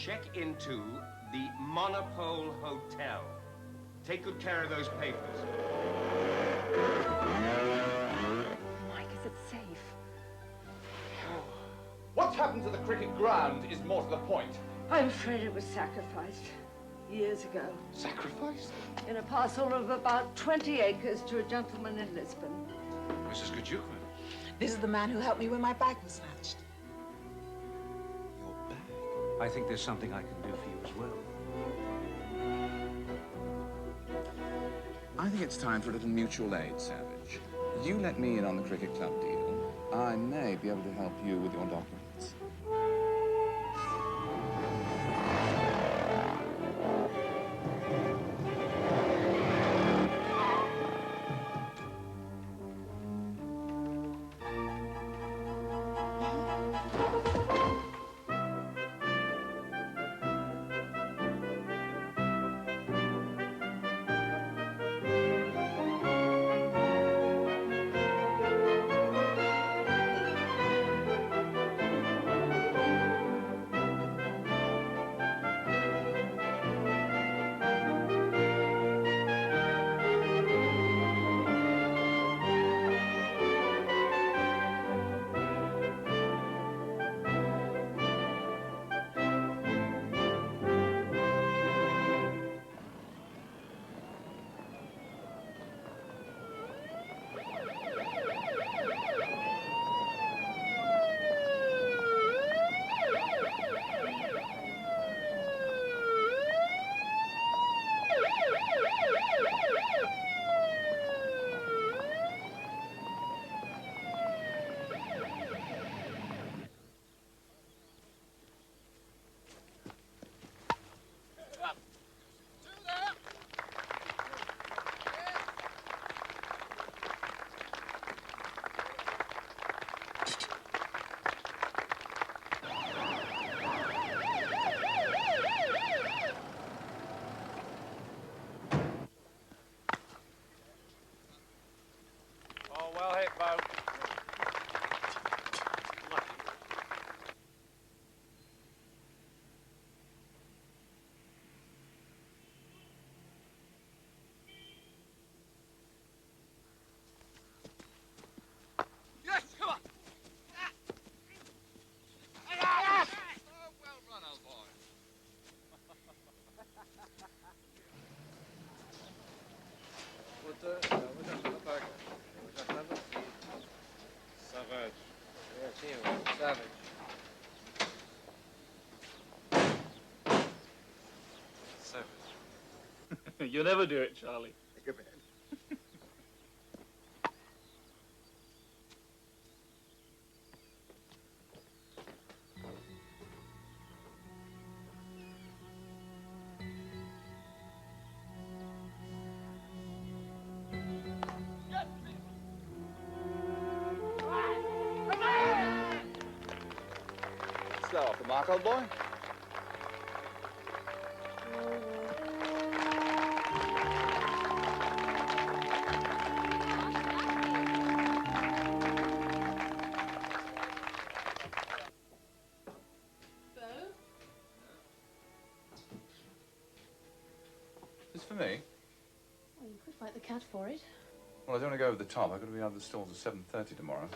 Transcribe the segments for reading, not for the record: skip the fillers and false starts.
Check into the Monopole Hotel. Take good care of those papers. Mike, is it safe? What's happened to the cricket ground is more to the point. I'm afraid it was sacrificed years ago. Sacrificed? In a parcel of about 20 acres to a gentleman in Lisbon. Mrs. Kajuka. This is the man who helped me when my bag was snatched. Your bag? I think there's something I can do for you as well. I think it's time for a little mutual aid, Savage. You let me in on the cricket club deal. I may be able to help you with your documents. Well hit, Bo. Yes, come on. Oh, well run, old boy. Savage. Yes, you, Savage. Savage. You never do it, Charlie. Take a bed. Slow off the mark, old boy. This for me? Well, you could fight the cat for it. Well, I don't want to go over the top. I've got to be out of the stalls at 7:30 tomorrow.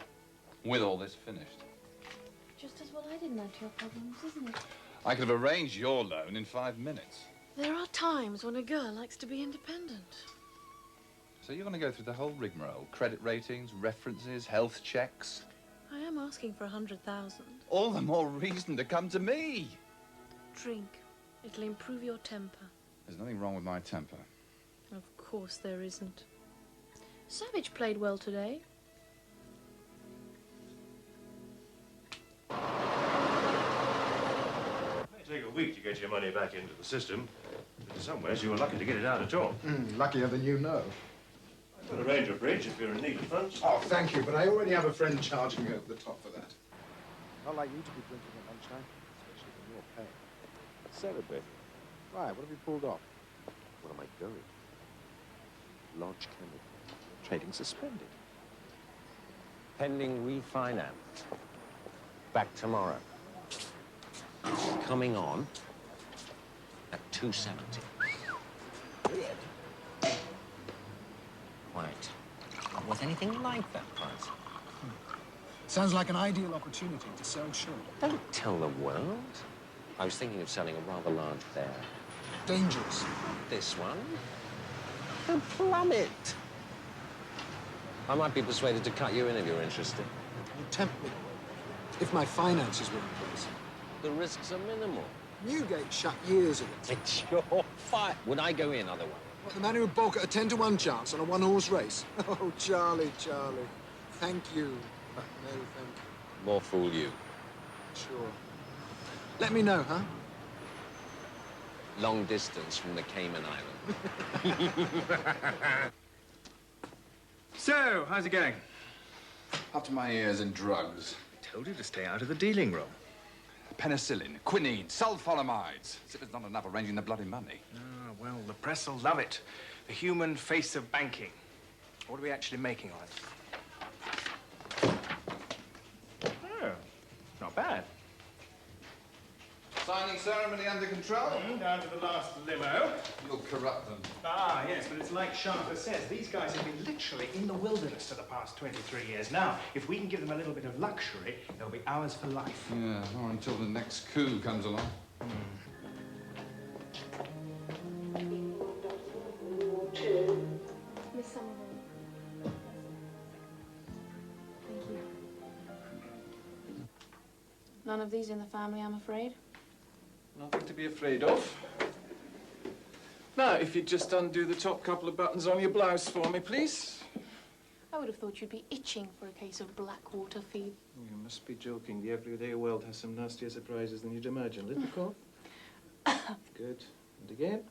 With all this finished. Just as well I didn't add to your problems, isn't it? I could have arranged your loan in 5 minutes. There are times when a girl likes to be independent. So you're going to go through the whole rigmarole? Credit ratings, references, health checks? I am asking for 100,000. All the more reason to come to me. Drink. It'll improve your temper. There's nothing wrong with my temper. Of course there isn't. Savage played well today. It may take a week to get your money back into the system, but in some ways you were lucky to get it out at all. Luckier than you know. I could arrange a bridge if you're in need of funds. Oh, thank you, but I already have a friend charging me over the top for that. Not like you to be drinking at lunchtime, especially when you're paying. Said a bit. Why? What have you pulled off? Where am I going? Lodge Chemical. Trading suspended. Pending refinance. Back tomorrow. Coming on 270. Weird. Quite. Not worth anything like that price. Sounds like an ideal opportunity to sell short. Don't tell the world. I was thinking of selling a rather large bear. Dangerous. This one? They'll plummet. I might be persuaded to cut you in if you're interested. You tempt me. If my finances were in place. The risks are minimal. Newgate shut years ago. It's your fight. Would I go in otherwise? What, the man who would balk at a 10-to-1 chance on a one-horse race? Oh, Charlie, Charlie. Thank you. No, thank you. More fool you. Sure. Let me know, huh? Long distance from the Cayman Islands. So, how's it going? Up to my ears in drugs. I told you to stay out of the dealing room. Penicillin, quinine, sulfonamides. As if it's not enough arranging the bloody money. Ah, well, the press will love it. The human face of banking. What are we actually making on it? Oh, not bad. Signing ceremony under control? Down to the last limo. You'll corrupt them. Ah, yes, but it's like Charter says. These guys have been literally in the wilderness for the past 23 years. Now, if we can give them a little bit of luxury, they'll be ours for life. Yeah, or until the next coup comes along. Miss Somerville. Thank you. None of these in the family, I'm afraid. Nothing to be afraid of. Now, if you'd just undo the top couple of buttons on your blouse for me, please. I would have thought you'd be itching for a case of Blackwater fever. You must be joking. The everyday world has some nastier surprises than you'd imagine. Little cough. Good. And again.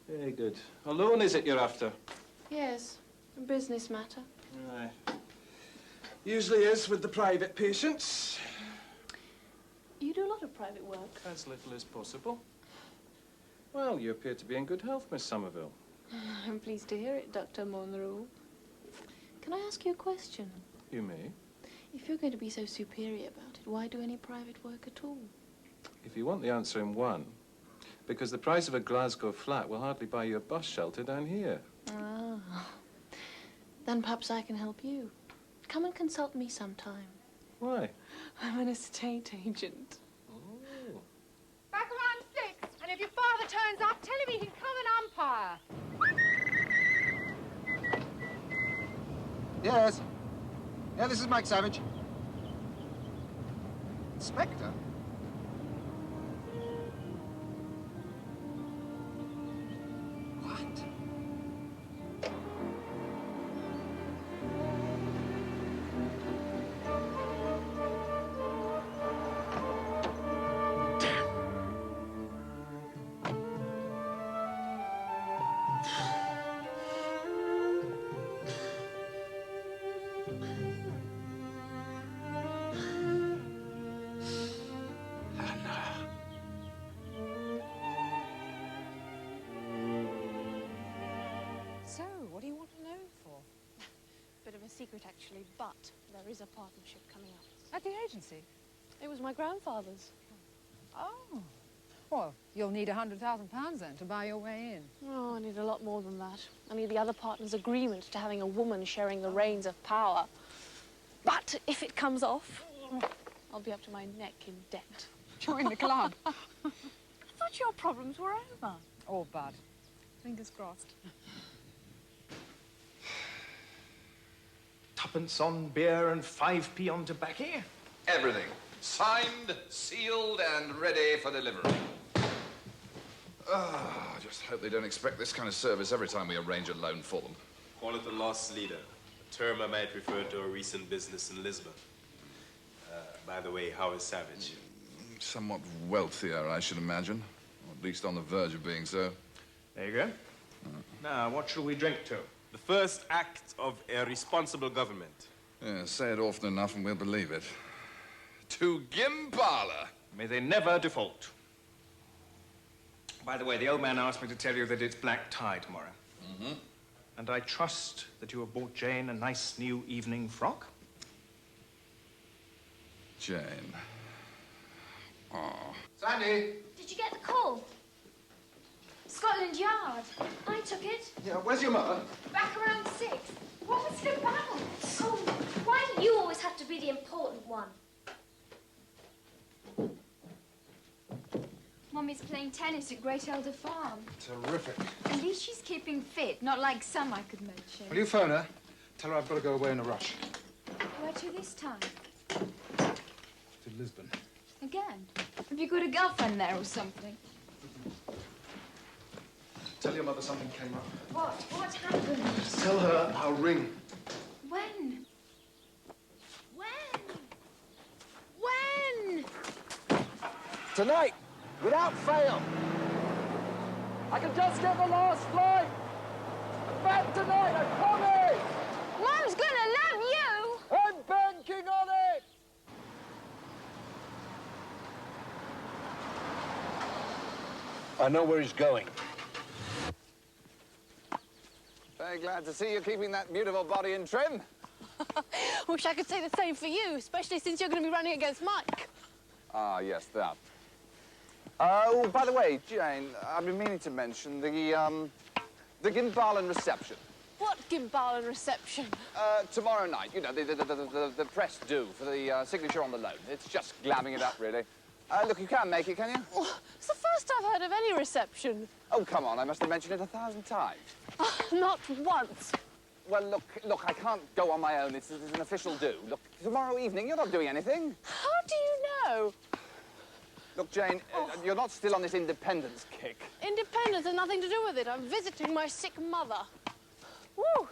Very good. How loan is it you're after? Yes, a business matter. Aye. Usually is with the private patients. You do a lot of private work. As little as possible. Well, you appear to be in good health, Miss Somerville. I'm pleased to hear it, Dr. Monroe. Can I ask you a question? You may. If you're going to be so superior about it, why do any private work at all? If you want the answer in one, because the price of a Glasgow flat will hardly buy you a bus shelter down here. Ah. Then perhaps I can help you. Come and consult me sometime. Why? I'm an estate agent. Oh. Back around 6, and if your father turns up, tell him he can come and umpire. Yes. Yeah, this is Mike Savage. Inspector? What? So, what do you want to know for? Bit of a secret, actually, but there is a partnership coming up. At the agency? It was my grandfather's. Oh. Well, you'll need £100,000 then to buy your way in. Oh, I need a lot more than that. I need the other partner's agreement to having a woman sharing the reins of power. But if it comes off, I'll be up to my neck in debt. Join the club. I thought your problems were over. Oh, bud. Fingers crossed. Tuppence on beer and 5p on tobacco? Everything. Signed, sealed, and ready for delivery. I just hope they don't expect this kind of service every time we arrange a loan for them. Call it the lost leader, a term I might refer to a recent business in Lisbon. By the way, how is Savage? Somewhat wealthier, I should imagine. Or at least on the verge of being so. There you go. Now, what shall we drink to? The first act of a responsible government. Yeah, say it often enough and we'll believe it. To Gimpala. May they never default. By the way, the old man asked me to tell you that it's black tie tomorrow. Mm-hmm. And I trust that you have bought Jane a nice new evening frock. Jane. Oh. Sandy! Did you get the call? Scotland Yard. I took it. Yeah, where's your mother? Back around 6. What was it about? Oh, why do you always have to be the important one? Mummy's playing tennis at Great Elder Farm. Terrific. At least she's keeping fit, not like some I could mention. Will you phone her? Tell her I've got to go away in a rush. Where to this time? To Lisbon. Again? Have you got a girlfriend there or something? Tell your mother something came up. What? What happened? Tell her I'll ring. When? When? Tonight, without fail. I can just get the last flight. Back tonight, I promise. Mum's gonna love you. I'm banking on it. I know where he's going. Very glad to see you keeping that beautiful body in trim. Wish I could say the same for you, especially since you're going to be running against Mike. Ah, yes, that. Oh, by the way, Jane, I've been meaning to mention the Gimbalan reception. What Gimbalan reception? Tomorrow night, you know, the press do for the signature on the loan. It's just glamming it up, really. Look, you can't make it, can you? Oh, it's the first I've heard of any reception. Oh, come on, I must have mentioned it 1,000 times. Not once. Well, look, I can't go on my own. It's an official do. Look, tomorrow evening, you're not doing anything. How do you know? Look, Jane, you're not still on this independence kick. Independence has nothing to do with it. I'm visiting my sick mother. Woo!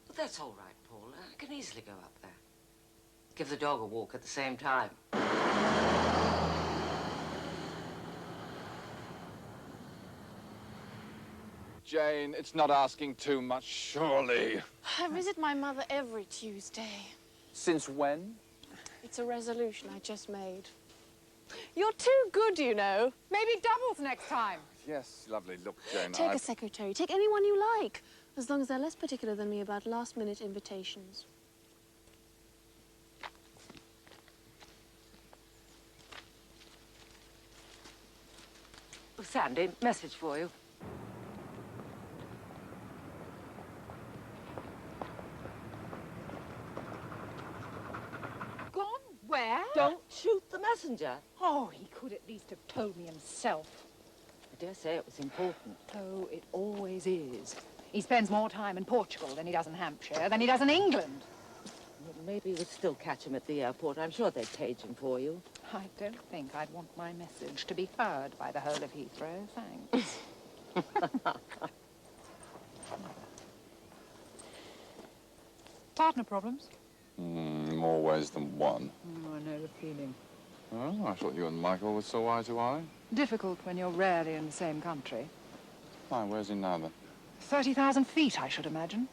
But that's all right, Paula. I can easily go up there. Give the dog a walk at the same time. Jane, it's not asking too much, surely. I visit my mother every Tuesday. Since when? It's a resolution I just made. You're too good, you know. Maybe doubles next time. Yes, lovely. Look, Jane, Take a secretary. Take anyone you like, as long as they're less particular than me about last-minute invitations. Oh, Sandy, message for you. Gone where? Don't shoot the messenger. Oh, he could at least have told me himself. I dare say it was important. Oh, it always is. He spends more time in Portugal than he does in Hampshire, than he does in England. Well, maybe we'd still catch him at the airport. I'm sure they'd page him for you. I don't think I'd want my message to be heard by the whole of Heathrow, thanks. Partner problems? More ways than one. Oh, I know the feeling. Oh, I thought you and Michael were so eye to eye. Difficult when you're rarely in the same country. Why, where's he now, then? 30,000 feet, I should imagine.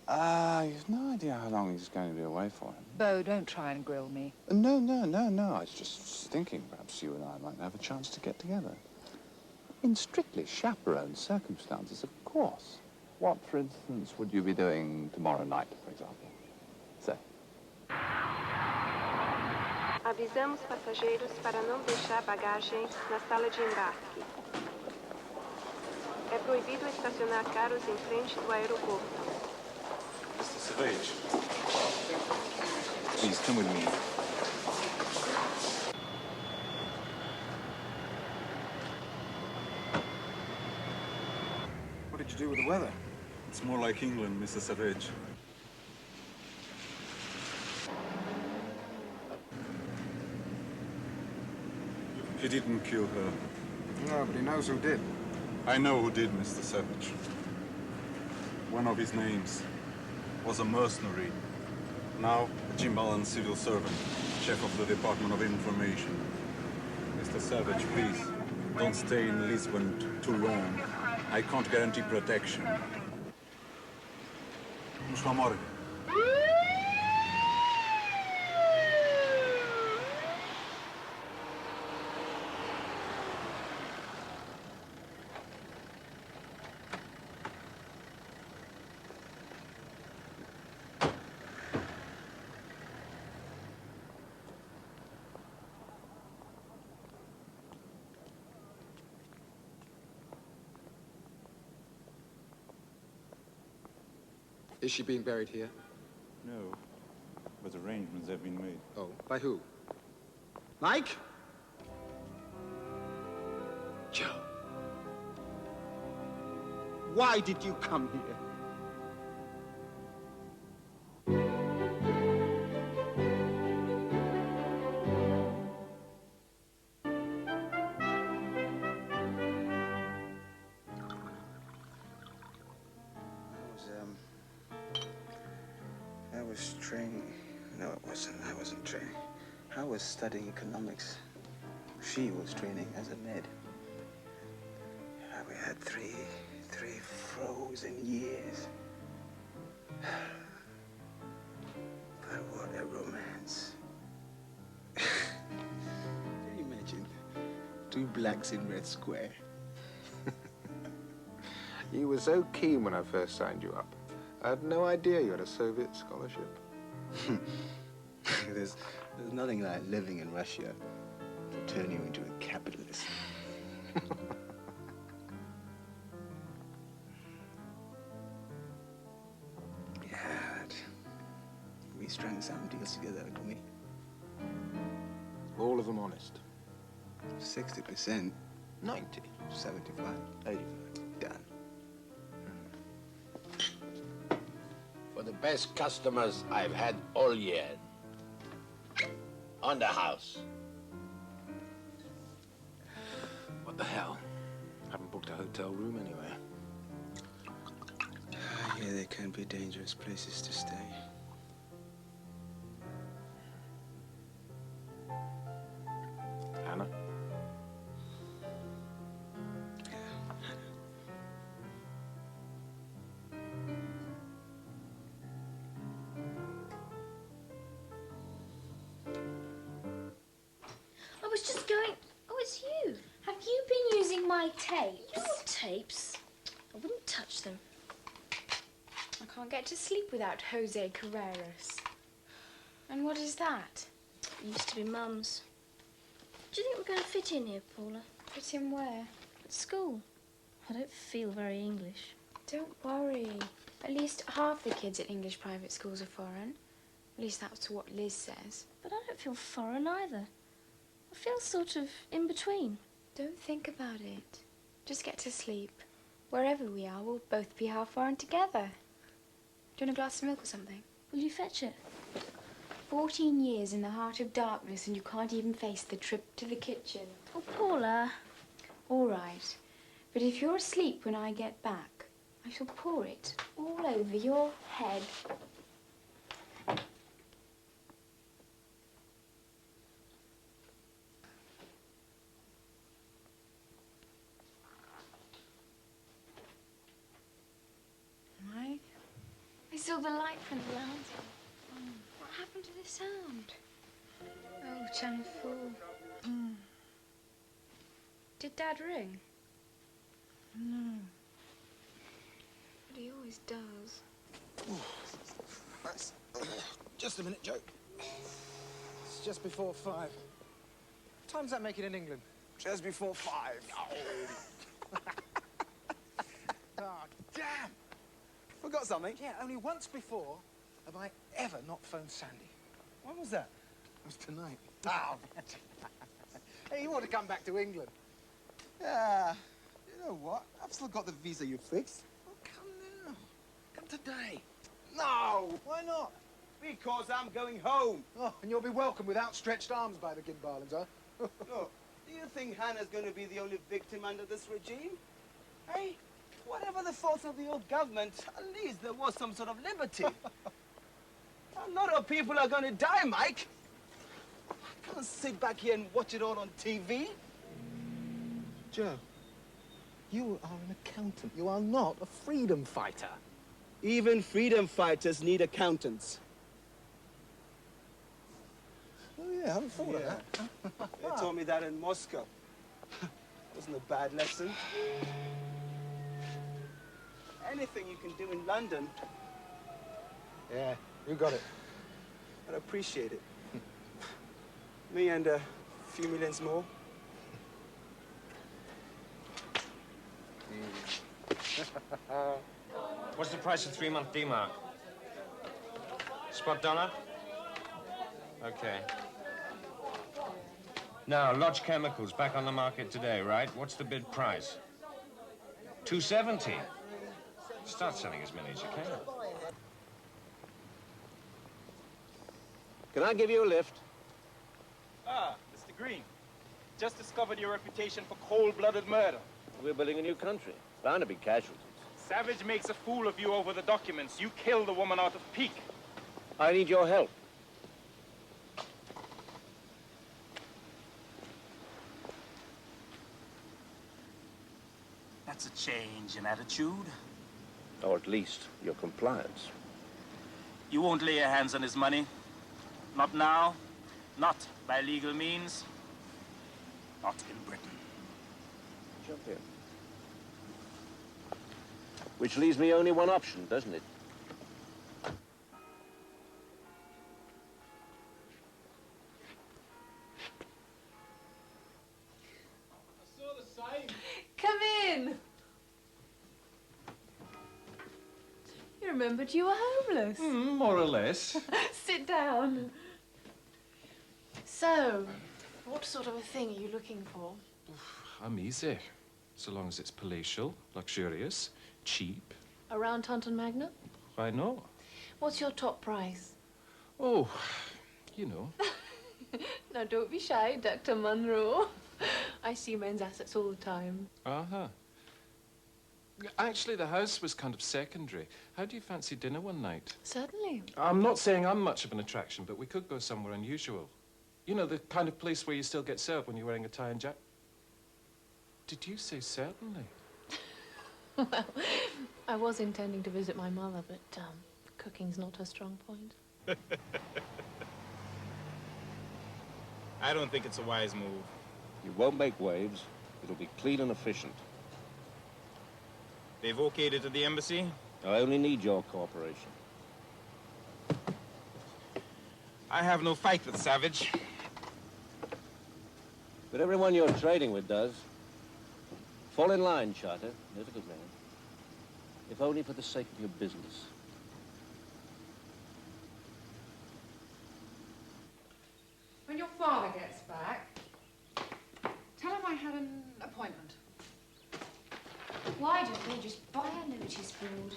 You've no idea how long he's going to be away for him. Bo, don't try and grill me. No. I was just thinking perhaps you and I might have a chance to get together. In strictly chaperoned circumstances, of course. What, for instance, would you be doing tomorrow night, for example? Say. Avisamos passageiros para não deixar bagagem na sala de embarque. É proibido estacionar carros em frente do aeroporto. Mr. Savage. Please, come with me. What did you do with the weather? It's more like England, Mr. Savage. He didn't kill her. No, but he knows who did. I know who did, Mr. Savage. One of his names was a mercenary. Now, a Gimbalan civil servant, chef of the Department of Information. Mr. Savage, please, don't stay in Lisbon too long. I can't guarantee protection. Vamos para a morgue. Is she being buried here? No, but arrangements have been made. Oh, by who? Mike? Joe. Why did you come here? I was training. No, it wasn't. I wasn't training. I was studying economics. She was training as a med. We had three frozen years. But what a romance. Can you imagine? 2 blacks in Red Square. You were so keen when I first signed you up. I had no idea you had a Soviet scholarship. There's nothing like living in Russia to turn you into a capitalist. Yeah, we strung some deals together, didn't we? All of them honest. 60%. 90. 75. 85. Done. For the best customers I've had all year. On the house. What the hell? Haven't booked a hotel room anywhere. Yeah, they can be dangerous places to stay. Hannah? I was just going... Oh, it's you. Have you been using my tapes? Your tapes? I wouldn't touch them. I can't get to sleep without Jose Carreras. And what is that? It used to be Mum's. Do you think we're going to fit in here, Paula? Fit in where? At school. I don't feel very English. Don't worry. At least half the kids at English private schools are foreign. At least that's what Liz says. But I don't feel foreign either. I feel sort of in between. Don't think about it. Just get to sleep. Wherever we are, we'll both be half foreign together. Do you want a glass of milk or something? Will you fetch it? 14 years in the heart of darkness and you can't even face the trip to the kitchen. Oh, Paula. All right. But if you're asleep when I get back, I shall pour it all over your head. Mike? I saw the light from the lounge. What happened to the sound? Oh, Channel 4. Did Dad ring? No. But he always does. Just a minute, Joe. It's just before 5. What time's that make it in England? Just before 5. Oh, damn! Forgot something? Yeah, only once before have I ever not phoned Sandy. When was that? It was tonight. Oh, hey, you ought to come back to England. Yeah. You know what? I've still got the visa you fixed. Oh, come now. Come today. No! Why not? Because I'm going home. Oh, and you'll be welcome with outstretched arms by the Gimbalans, huh? Look, do you think Hannah's going to be the only victim under this regime? Hey, whatever the faults of the old government, at least there was some sort of liberty. A lot of people are going to die, Mike. I can't sit back here and watch it all on TV. Joe, you are an accountant. You are not a freedom fighter. Even freedom fighters need accountants. Oh, yeah, I haven't thought of that. They told me that in Moscow. Wasn't a bad lesson. Anything you can do in London. Yeah, you got it. I'd appreciate it. Me and a few millions more. What's the price of 3-month D-Mark? spot dollar? Okay. Now, Lodge Chemicals, back on the market today, right? What's the bid price? 270. Start selling as many as you can. Can I give you a lift? Ah, Mr. Green. Just discovered your reputation for cold-blooded murder. We're building a new country. Bound to be casualties. Savage makes a fool of you over the documents. You killed the woman out of pique. I need your help. That's a change in attitude. Or at least your compliance. You won't lay your hands on his money. Not now. Not by legal means. Not in Britain. Jump in. Which leaves me only one option, doesn't it? Come in. You remembered you were homeless. More or less. Sit down. So, what sort of a thing are you looking for? I'm easy. So long as it's palatial, luxurious, cheap. Around Taunton Magna? Why not? What's your top price? Oh, you know. Now, don't be shy, Dr. Munro. I see men's assets all the time. Uh-huh. Actually, the house was kind of secondary. How do you fancy dinner one night? Certainly. I'm not saying I'm much of an attraction, but we could go somewhere unusual. You know, the kind of place where you still get served when you're wearing a tie and jacket. Did you say certainly? Well, I was intending to visit my mother, but cooking's not her strong point. I don't think it's a wise move. You won't make waves. It'll be clean and efficient. They've okayed it at the embassy? I only need your cooperation. I have no fight with Savage. But everyone you're trading with does. Fall in line, Charter. There's a good man. If only for the sake of your business. When your father gets back, tell him I had an appointment. Why don't they just buy a notice board?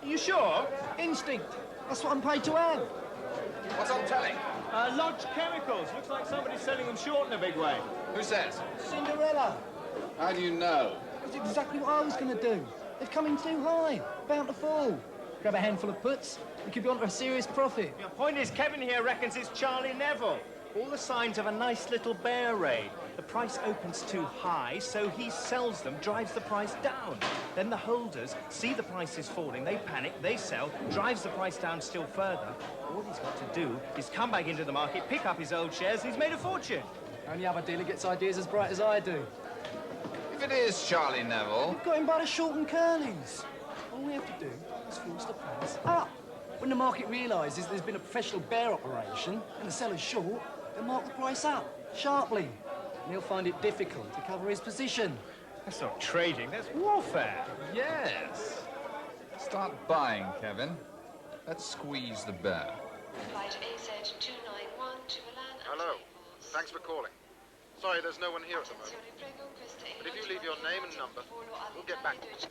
Are you sure? Instinct. That's what I'm paid to have. What's on telly? Lodge Chemicals. Looks like somebody's selling them short in a big way. Who says? Cinderella. How do you know? That's exactly what I was going to do. They've come in too high. Bound to fall. Grab a handful of puts. We could be onto a serious profit. The point is, Kevin here reckons it's Charlie Neville. All the signs of a nice little bear raid. The price opens too high, so he sells them, drives the price down. Then the holders see the price is falling, they panic, they sell, drives the price down still further. All he's got to do is come back into the market, pick up his old shares, and he's made a fortune. Only other dealer gets ideas as bright as I do. If it is Charlie Neville... We've got him by the short and curlies. All we have to do is force the price up. When the market realises there's been a professional bear operation and the seller's short, they'll mark the price up, sharply. And he'll find it difficult to cover his position. That's not trading, that's warfare. Yes. Start buying, Kevin. Let's squeeze the bear. Flight AZ291 to Milan. Hello. Thanks for calling. Sorry, there's no one here at the moment. But if you leave your name and number, we'll get back to you.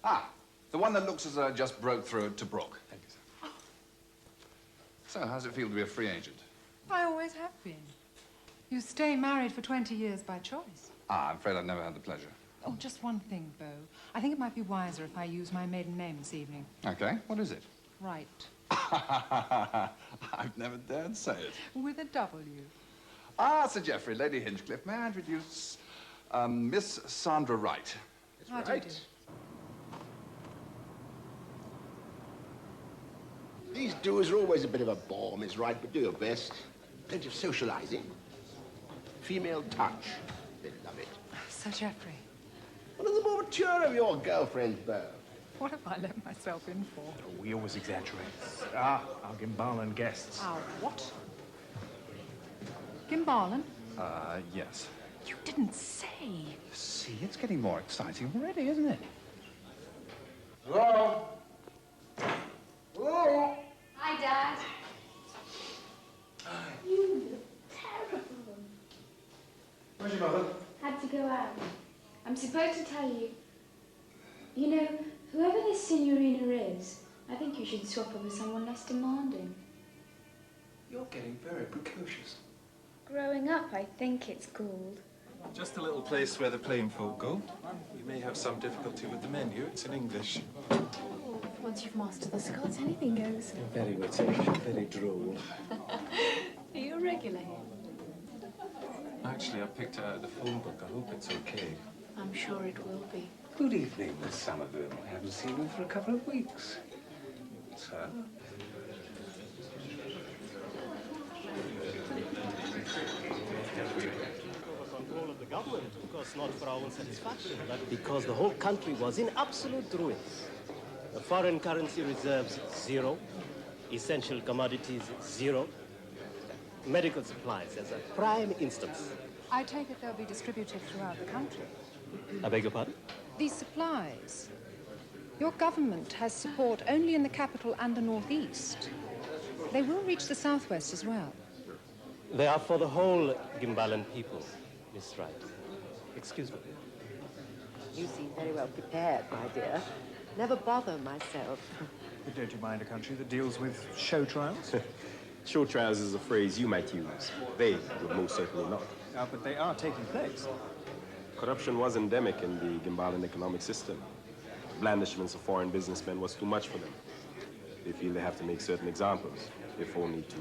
Ah, the one that looks as though it just broke through it to Brooke. Thank you, sir. So, how's it feel to be a free agent? I always have been. You stay married for 20 years by choice. Ah, I'm afraid I've never had the pleasure. Oh, just one thing, Beau. I think it might be wiser if I use my maiden name this evening. Okay, what is it? Right. I've never dared say it. With a W. Ah, Sir Geoffrey, Lady Hinchcliffe, may I introduce Miss Sandra Wright? How do you do? These doers are always a bit of a bore, Miss Wright, but do your best. Plenty of socializing. Female touch. They love it. Sir Geoffrey. What are the more mature of your girlfriends, Beau? What have I let myself in for? We always exaggerate. Ah, our Gimbalan guests. Our what? Gimbalin? Yes. You didn't say. See, it's getting more exciting already, isn't it? Hello? Hello? Hi, Dad. You look terrible. Where's your mother? Had to go out. I'm supposed to tell you. You know, whoever this signorina is, I think you should swap her with someone less demanding. You're getting very precocious. Growing up, I think it's called. Just a little place where the plain folk go. You may have some difficulty with the menu. It's in English. Once you've mastered the Scots, anything goes. You're very witty, very droll. Are you a regular here? Actually, I picked it out of the phone book. I hope it's okay. I'm sure it will be. Good evening, Miss Somerville. I haven't seen you for a couple of weeks. Sir? Control of the government, of course, not for our own satisfaction, but because the whole country was in absolute ruins. The foreign currency reserves, zero. Essential commodities, zero. Medical supplies, as a prime instance. I take it they'll be distributed throughout the country. I beg your pardon? These supplies. Your government has support only in the capital and the northeast. They will reach the southwest as well. They are for the whole Gimbalan people, Miss Wright. Excuse me. You seem very well prepared, my dear. Never bother myself. But don't you mind a country that deals with show trials? Show trials is a phrase you might use. They would most certainly not. But they are taking place. Corruption was endemic in the Gimbalan economic system. Blandishments of foreign businessmen was too much for them. They feel they have to make certain examples, if only to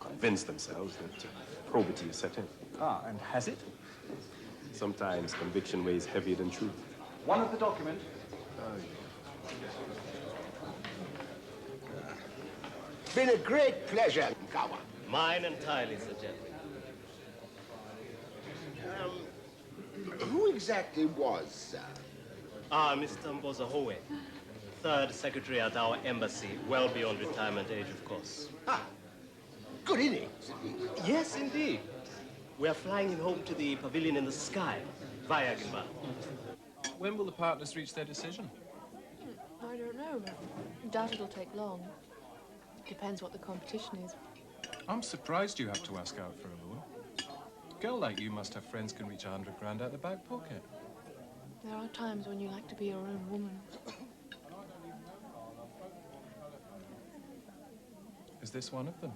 convince themselves that probity is set in. And has it? Sometimes conviction weighs heavier than truth. One of the document. Been a great pleasure, Kawa. Mine entirely, Sir Gentleman. Who exactly was, Mr. Mbozahowe, third secretary at our embassy, well beyond retirement age, of course. Good innings. Yes, indeed. We are flying him home to the pavilion in the sky, via Gimbal. When will the partners reach their decision? I don't know. Doubt it'll take long. Depends what the competition is. I'm surprised you have to ask out for a loan. A girl like you must have friends can reach 100 grand out of the back pocket. There are times when you like to be your own woman. Is this one of them?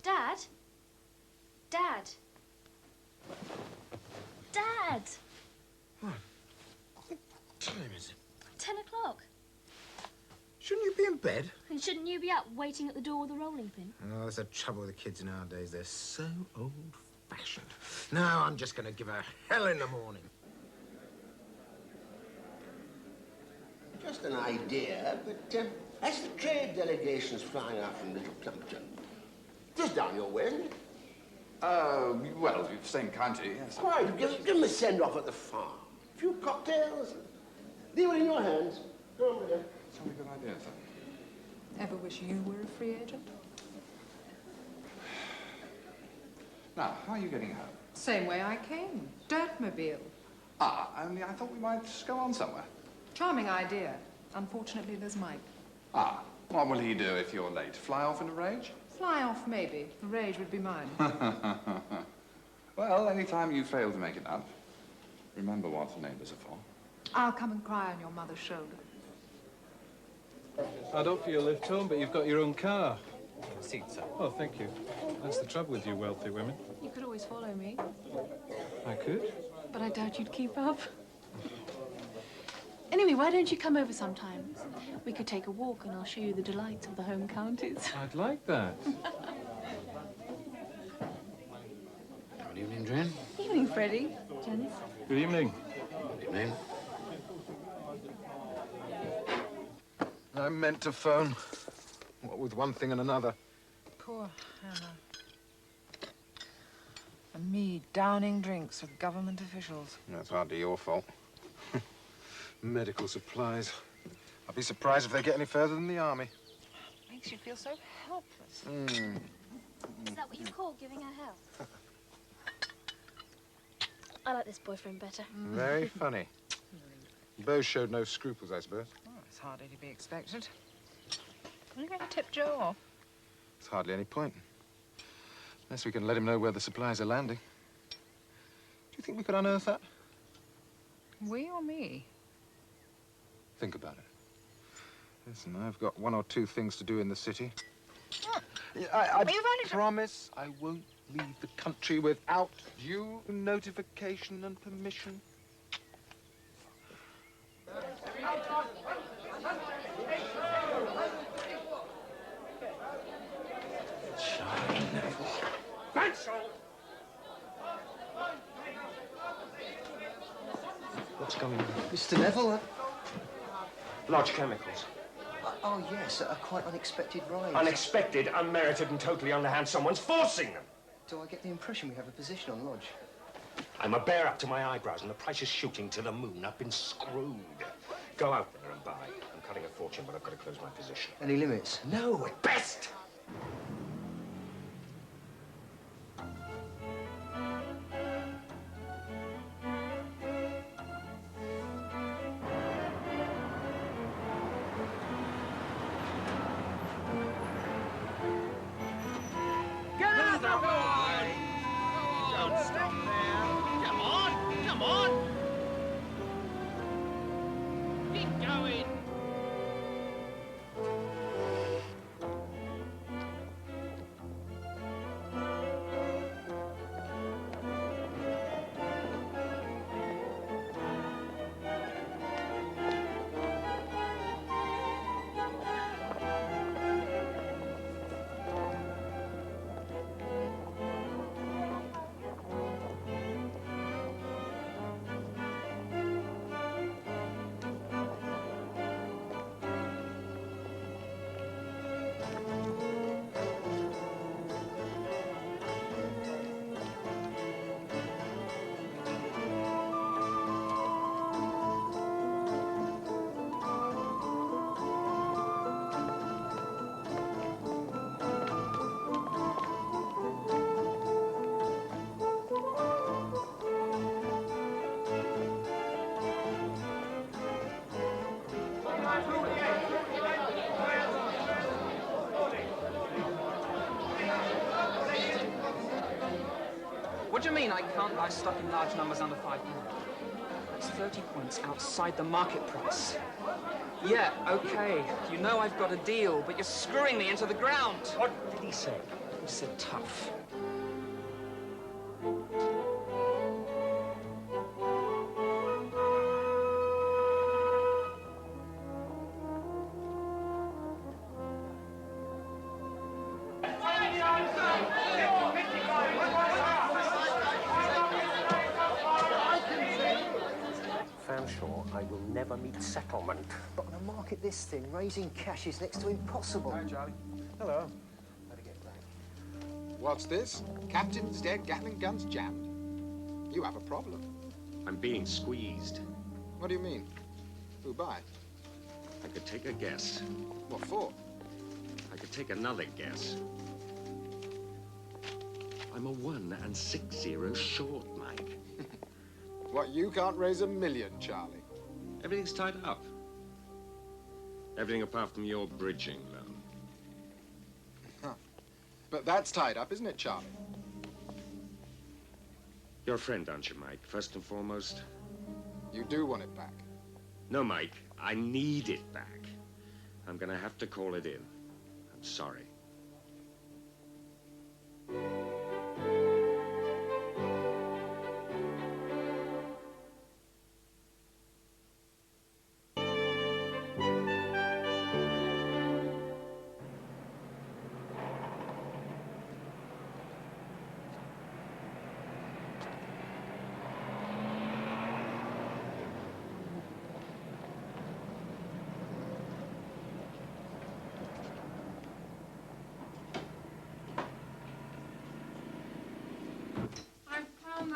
Dad? Dad? Dad! What time is it? 10 o'clock. Shouldn't you be in bed? And shouldn't you be up waiting at the door with a rolling pin? Oh, that's the trouble with the kids nowadays. They're so old-fashioned. No, I'm just going to give her hell in the morning. Just an idea, but as the trade delegation's flying out from Little Plumpton, just down your way, isn't it? Well, same county, yes. Quite. Give them a send-off at the farm. A few cocktails. Leave it in your hands. Go on with it. Sounds a good idea, sir. Ever wish you were a free agent? Now, how are you getting home? Same way I came. Dirtmobile. Only I thought we might go on somewhere. Charming idea. Unfortunately, there's Mike. What will he do if you're late? Fly off in a rage? Fly off, maybe. The rage would be mine. Well, anytime you fail to make it up, remember what the neighbors are for. I'll come and cry on your mother's shoulder. I'd offer you a lift home, but you've got your own car. Seat, sir. Oh, thank you. That's the trouble with you wealthy women. You could always follow me, I could. but I doubt you'd keep up. Anyway, why don't you come over sometime? We could take a walk and I'll show you the delights of the home counties. I'd like that. Good evening, Jane. Evening, Freddie. Janice. Good evening. Good evening. I meant to phone. What with one thing and another. Poor Hannah. And me downing drinks with government officials. That's hardly your fault. Medical supplies. I'd be surprised if they get any further than the army. Makes makes you feel so helpless. Is that what you call giving her hell? I like this boyfriend better. Very funny. Beau showed no scruples, I suppose. Oh, it's hardly to be expected. Are you going to tip Joe off? There's hardly any point. Unless we can let him know where the supplies are landing. Do you think we could unearth that? We or me? Think about it. Listen, I've got one or two things to do in the city. I promise I won't leave the country without due notification and permission. What's going on? Mr. Neville? Lodge Chemicals. Oh, yes, a quite unexpected rise. Unexpected, unmerited, and totally underhand. Someone's forcing them. Do I get the impression we have a position on Lodge? I'm a bear up to my eyebrows, and the price is shooting to the moon. I've been screwed. Go out there and buy. I'm cutting a fortune, but I've got to close my position. Any limits? No, at best. What do you mean I can't buy stock in large numbers under £5? That's 30 points outside the market price. Yeah, okay. You know I've got a deal, but you're screwing me into the ground. What did he say? He said tough. I will never meet settlement. But on a market this thin, raising cash is next to impossible. Hi, Charlie. Hello. Better get back. What's this? Captain's dead, Gatling guns jammed. You have a problem. I'm being squeezed. What do you mean? Who by? I could take a guess. What for? I could take another guess. I'm a 1 and 60 short, Mike. What, you can't raise $1 million, Charlie? Everything's tied up. Everything apart from your bridging loan. Huh. But that's tied up, isn't it, Charlie? You're a friend, aren't you, Mike? First and foremost. You do want it back? No, Mike. I need it back. I'm gonna have to call it in. I'm sorry.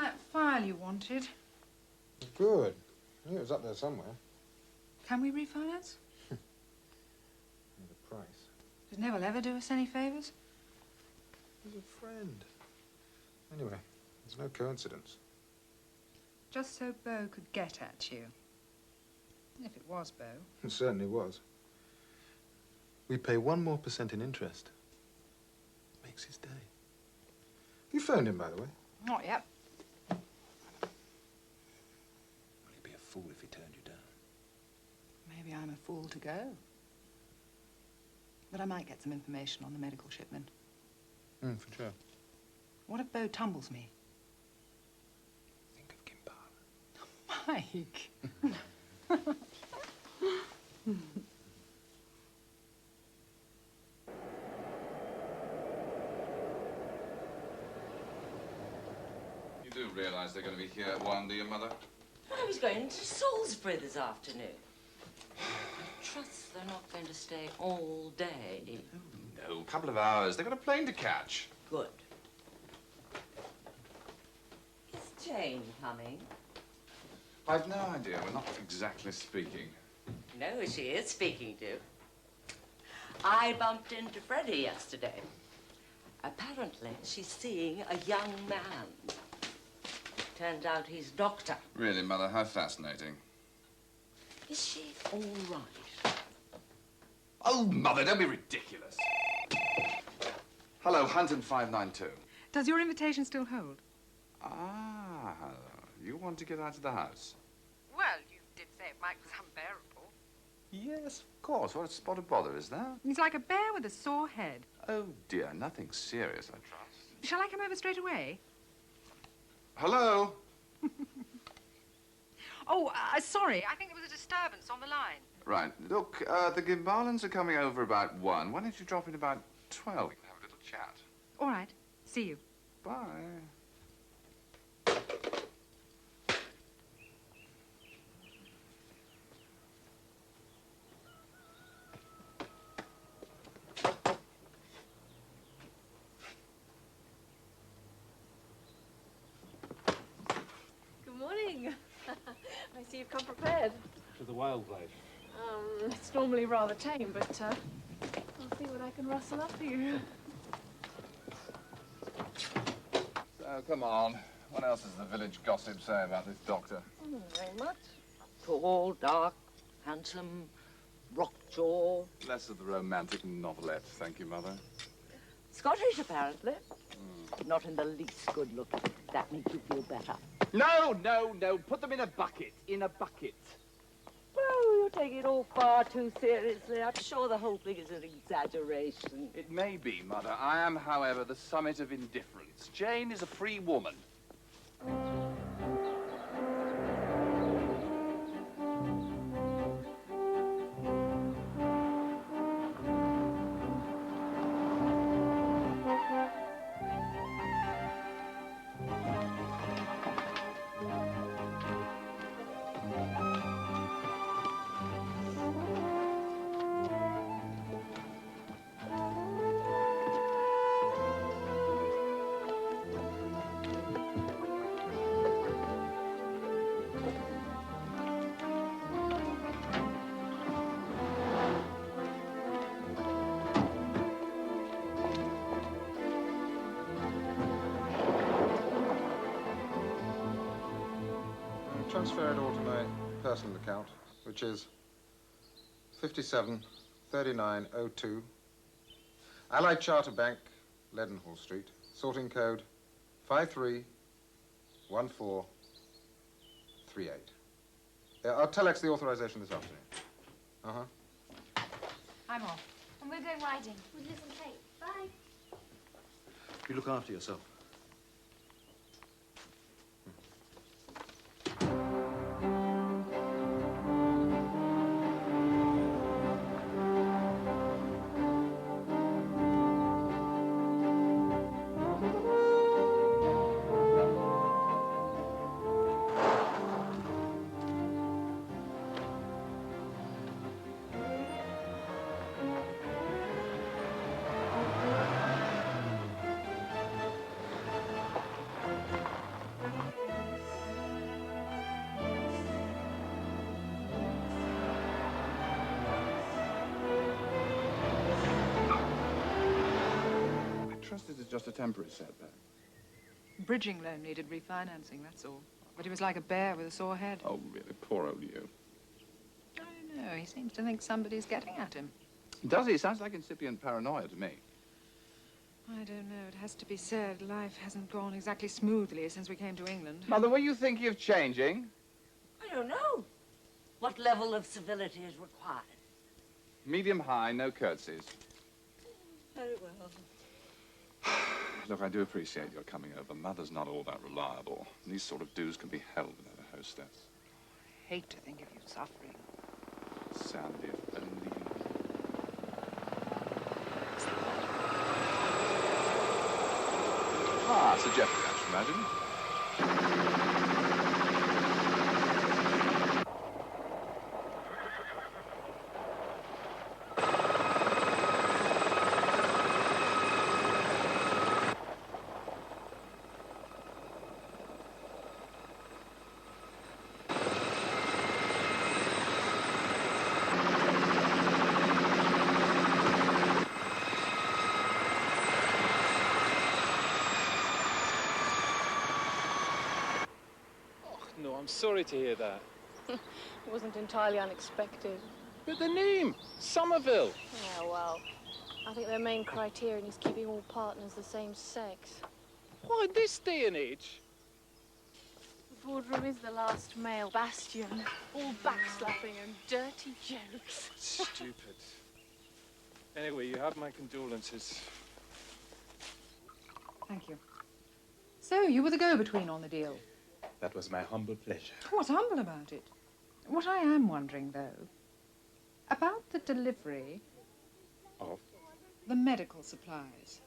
That file you wanted. Good. I knew it was up there somewhere. Can we refinance? The price. Does Neville ever do us any favours? He's a friend. Anyway, there's no coincidence. Just so Beau could get at you. If it was Beau. It certainly was. We pay 1% more in interest. Makes his day. You phoned him, by the way. Not yet. Well, he'd be a fool if he turned you down. Maybe I'm a fool to go. But I might get some information on the medical shipment. For sure. What if Beau tumbles me? Think of Gimbal. Mike! You do realise they're going to be here at 1, do you, Mother? I was going to Salisbury this afternoon. Trust they're not going to stay all day. No, a couple of hours. They've got a plane to catch. Good. Is Jane coming? I've no idea. We're not exactly speaking. No, she is speaking to. I bumped into Freddie yesterday. Apparently, she's seeing a young man. Turns out he's doctor. Really, Mother? How fascinating. Is she all right? Oh, Mother, don't be ridiculous. Hello, Hunton 592. Does your invitation still hold? Ah, you want to get out of the house? Well, you did say if Mike was unbearable. Yes, of course. What a spot of bother is that? He's like a bear with a sore head. Oh, dear, nothing serious, I trust. Shall I come over straight away? Hello? Oh, sorry. I think there was a disturbance on the line. Right. Look, the Gimbalans are coming over about 1. Why don't you drop in about 12? We can have a little chat. All right. See you. Bye. Good morning. I see you've come prepared. To the wildlife. It's normally rather tame, but I'll see what I can rustle up for you. So, come on. What else does the village gossip say about this doctor? Not very much. Tall, dark, handsome, rock-jaw. Less of the romantic novelette, thank you, Mother. Scottish, apparently. Not in the least good-looking. That makes you feel better. No, no, no. Put them in a bucket. In a bucket. Well, you're taking it all far too seriously. I'm sure the whole thing is an exaggeration. It may be, Mother. I am, however, the summit of indifference. Jane is a free woman. Transfer it all to my personal account, which is 573902, Allied Charter Bank, Leadenhall Street, sorting code 531438. I'll telex the authorization this afternoon. Uh-huh. I'm off. And we're going riding with Liz and Kate. Bye. You look after yourself. trust this is just a temporary setback. Bridging loan needed refinancing, that's all. But he was like a bear with a sore head. Oh, really? Poor old you. I don't know. He seems to think somebody's getting at him. Does he? Sounds like incipient paranoia to me. I don't know. It has to be said, life hasn't gone exactly smoothly since we came to England. Mother, were you thinking of changing? I don't know. What level of civility is required? Medium high, no curtsies. Very well. Look, I do appreciate your coming over. Mother's not all that reliable. These sort of do's can be held without a hostess. I hate to think of you suffering. Sandy, if only you... Ah, Sir Geoffrey, I should imagine. No, I'm sorry to hear that. It wasn't entirely unexpected. But the name, Somerville. Yeah, well, I think their main criterion is keeping all partners the same sex. Why, this day and age? The boardroom is the last male bastion. All backslapping and dirty jokes. Stupid. Anyway, you have my condolences. Thank you. So, you were the go-between on the deal? That was my humble pleasure. What's humble about it? What I am wondering, though, about the delivery of the medical supplies.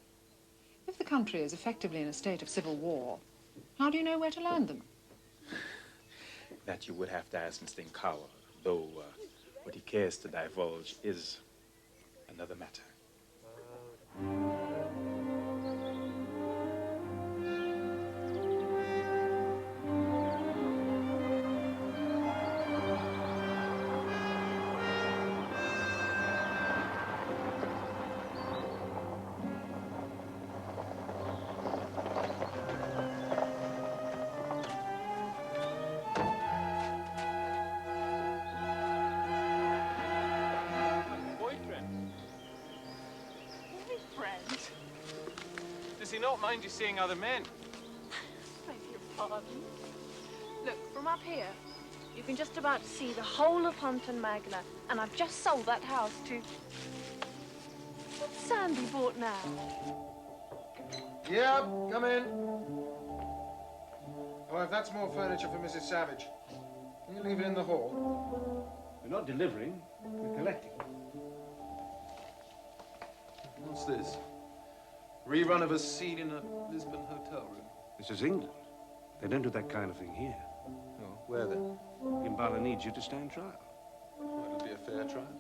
If the country is effectively in a state of civil war, how do you know where to land them? That you would have to ask Mr. Inkawa, though what he cares to divulge is another matter. Does he not mind you seeing other men? Beg your pardon. Look, from up here, you can just about see the whole of Hunt and Magna, and I've just sold that house to... What's Sandy bought now? Yeah, come in. Oh, if that's more furniture for Mrs. Savage. Can you leave it in the hall? We're not delivering, we're collecting. What's this? Rerun of a scene in a Lisbon hotel room. This is England. They don't do that kind of thing here. Oh, where then? Gimbala needs you to stand trial. Well, it'll be a fair trial.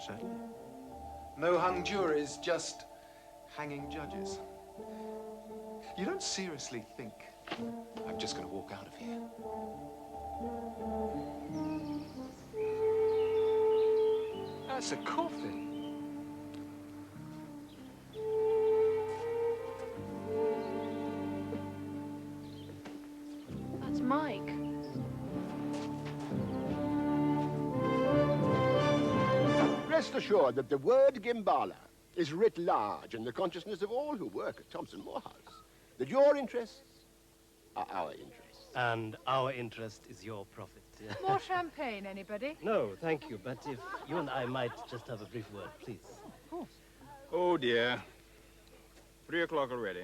Certainly. No hung juries, just hanging judges. You don't seriously think I'm just going to walk out of here? That's a coffin. That's Mike. Rest assured that the word Gimbala is writ large in the consciousness of all who work at Thompson Morehouse. That your interests are our interests. And our interest is your profit. More champagne, anybody? No, thank you, but if you and I might just have a brief word, please. Of course. Oh, dear. 3 o'clock already.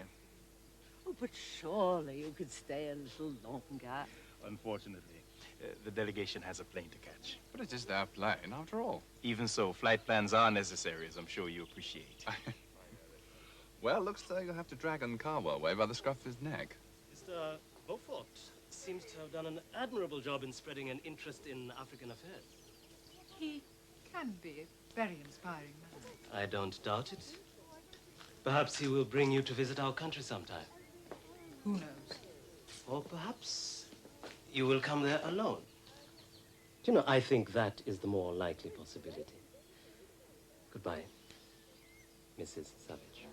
Oh, but surely you could stay a little longer. Unfortunately, the delegation has a plane to catch. But it is their plane, after all. Even so, flight plans are necessary, as I'm sure you appreciate. Well, looks though you'll have to drag Nkawa away by the scruff of his neck. Mr. Beaufort seems to have done an admirable job in spreading an interest in African affairs. He can be a very inspiring man. I don't doubt it. Perhaps he will bring you to visit our country sometime. Who knows? Or perhaps you will come there alone. Do you know, I think that is the more likely possibility. Goodbye, Mrs. Savage.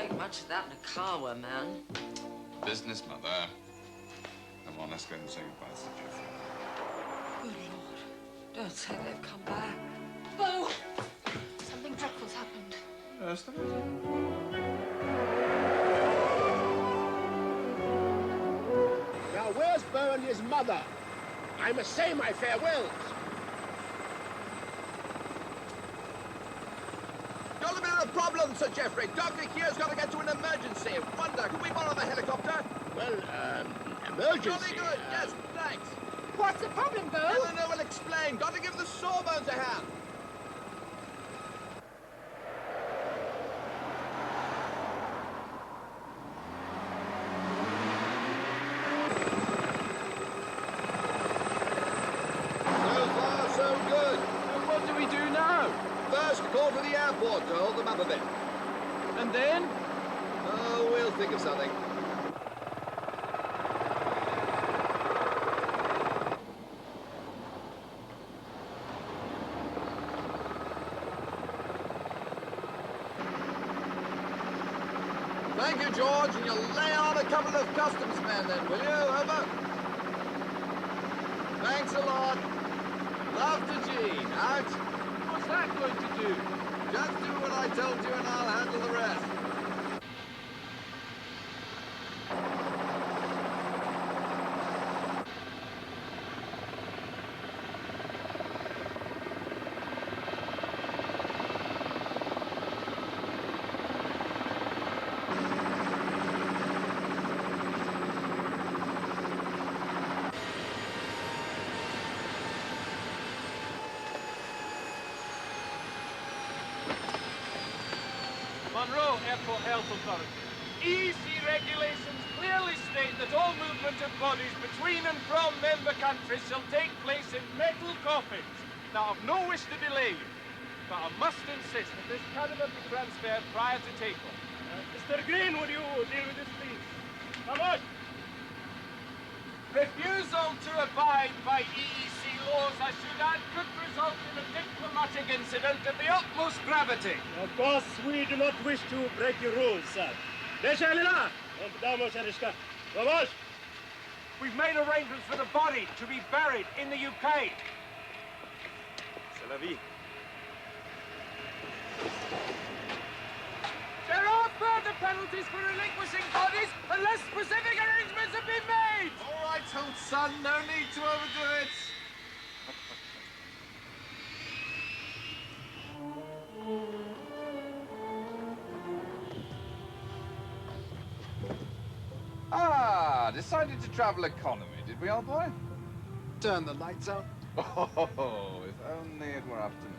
take much of that in a car, man. Business, Mother. Come on, let's go and say goodbye to Jeffrey. Good Lord. Don't say they've come back. Bo! Something dreadful's happened. Yes, Now, where's Bo and his mother? I must say my farewells. Got a bit of a problem, Sir Geoffrey. Dr. here's got to get to an emergency. Wonder, could we borrow the helicopter? Well, emergency? Jolly good, yes, thanks. What's the problem, Bo? Eleanor will explain. Got to give the sawbones a hand. So far, so good. And what do we do now? First, call to the airport to hold them up a bit. And then? Oh, we'll think of something. Thank you, George, and you'll lay on a couple of customs men then, will you? Over. Thanks a lot. Love to Jean. Out. What's that going to do? Just do what I told you and I'll handle the rest. Monroe Airport Health Authority. EC regulations clearly state that all movement of bodies between and from member countries shall take place in metal coffins. Now, I've no wish to delay you, but I must insist that this cannot be transferred prior to takeoff. Mr. Green, would you deal with this, please? Come on! Refusal to abide by EEC laws, I should add, could result in a diplomatic incident of the utmost gravity. Of course, we do not wish to break your rules, sir. Vamos! We've made arrangements for the body to be buried in the UK. C'est la vie. There are further penalties for relinquishing bodies unless specific arrangements have been made! All right, old son, no need to overdo it. Ah, decided to travel economy, did we, old boy? Turn the lights out. Oh, if only it were up to me.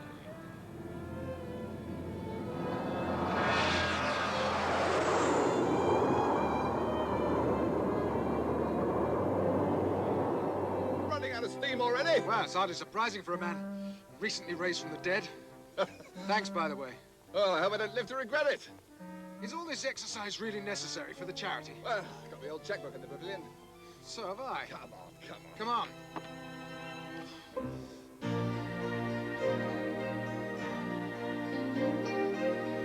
Running out of steam already? Well, it's hardly surprising for a man recently raised from the dead. Thanks, by the way. Well, I hope I don't live to regret it. Is all this exercise really necessary for the charity? Well, I've got the old checkbook in the pavilion. So have I. Come on, come on. Come on.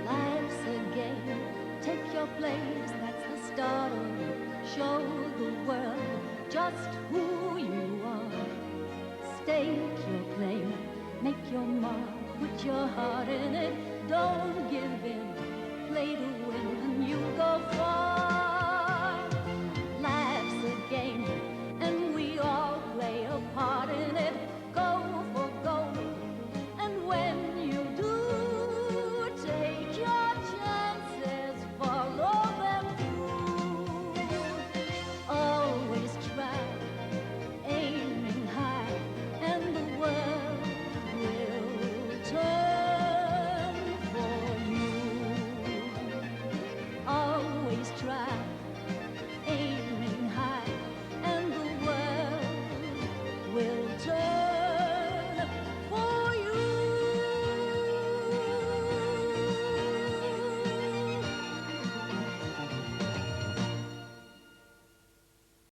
Life's a game, take your place, that's the start of it. Show the world just who you are. Stake your claim, make your mark, put your heart in it. Don't give in, play to win, and you go far.